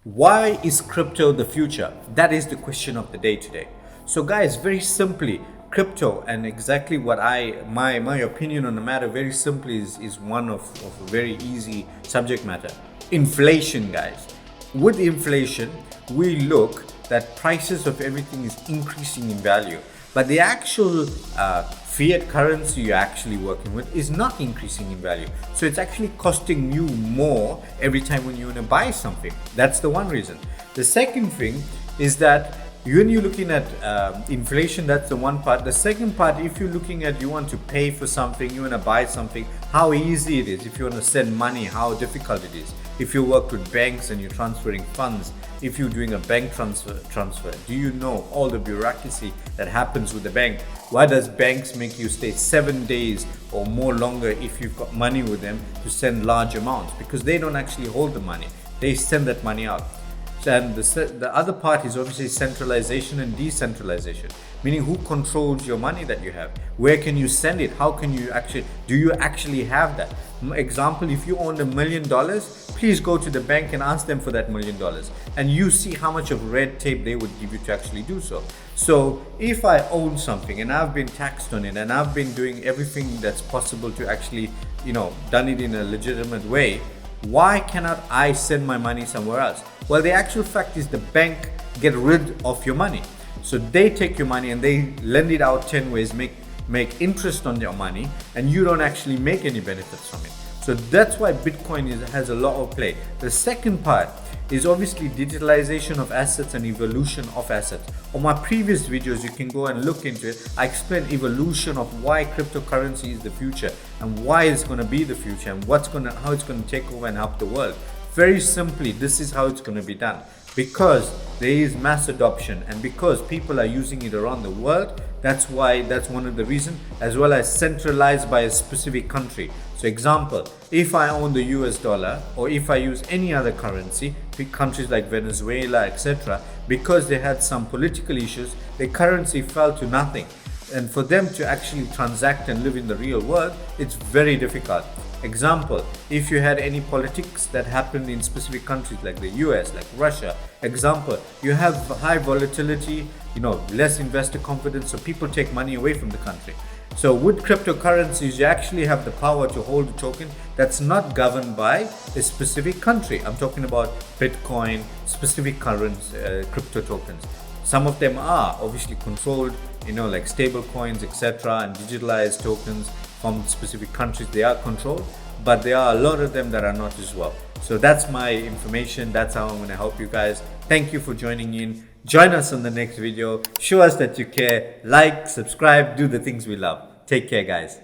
Why is crypto the future? That is the question of the day today. So guys, very simply, crypto and exactly what my opinion on the matter very simply is one of a very easy subject matter. Inflation, guys. With inflation, we look that prices of everything is increasing in value, but the actual fiat currency you're actually working with is not increasing in value. So it's actually costing you more every time when you want to buy something. That's the one reason. The second thing is that when you're looking at inflation, that's the one part. The second part, if you're looking at you want to pay for something, you want to buy something, how easy it is. If you want to send money, how difficult it is. If you work with banks and you're transferring funds, if you're doing a bank transfer, do you know all the bureaucracy that happens with the bank? Why does banks make you stay 7 days or more longer if you've got money with them to send large amounts? Because they don't actually hold the money. They send that money out. And the other part is obviously centralization and decentralization, meaning who controls your money that you have? Where can you send it? How can you do you actually have that? Example, if you own $1 million, please go to the bank and ask them for that $1 million. And you see how much of red tape they would give you to actually do so. So if I own something and I've been taxed on it and I've been doing everything that's possible to actually, done it in a legitimate way, why cannot I send my money somewhere else? Well, the actual fact is the bank get rid of your money. So they take your money and they lend it out 10 ways, make interest on your money, and you don't actually make any benefits from it. So that's why Bitcoin has a lot of play. The second part is obviously digitalization of assets and evolution of assets. On my previous videos, you can go and look into it. I explain evolution of why cryptocurrency is the future and why it's going to be the future and how it's going to take over and help the world. Very simply, this is how it's going to be done. Because there is mass adoption and because people are using it around the world, that's one of the reasons, as well as centralized by a specific country. So example, if I own the US dollar or if I use any other currency, countries like Venezuela, etc., because they had some political issues, the currency fell to nothing. And for them to actually transact and live in the real world, it's very difficult. Example, if you had any politics that happened in specific countries like the US, like Russia, example, you have high volatility, less investor confidence, so people take money away from the country. So with cryptocurrencies, you actually have the power to hold a token that's not governed by a specific country. I'm talking about Bitcoin, specific crypto tokens. Some of them are obviously controlled, like stable coins, etc., and digitalized tokens from specific countries. They are controlled, but there are a lot of them that are not as well. So that's my information. That's how I'm going to help you guys. Thank you for joining in. Join us on the next video. Show us that you care. Like, subscribe, do the things we love. Take care, guys.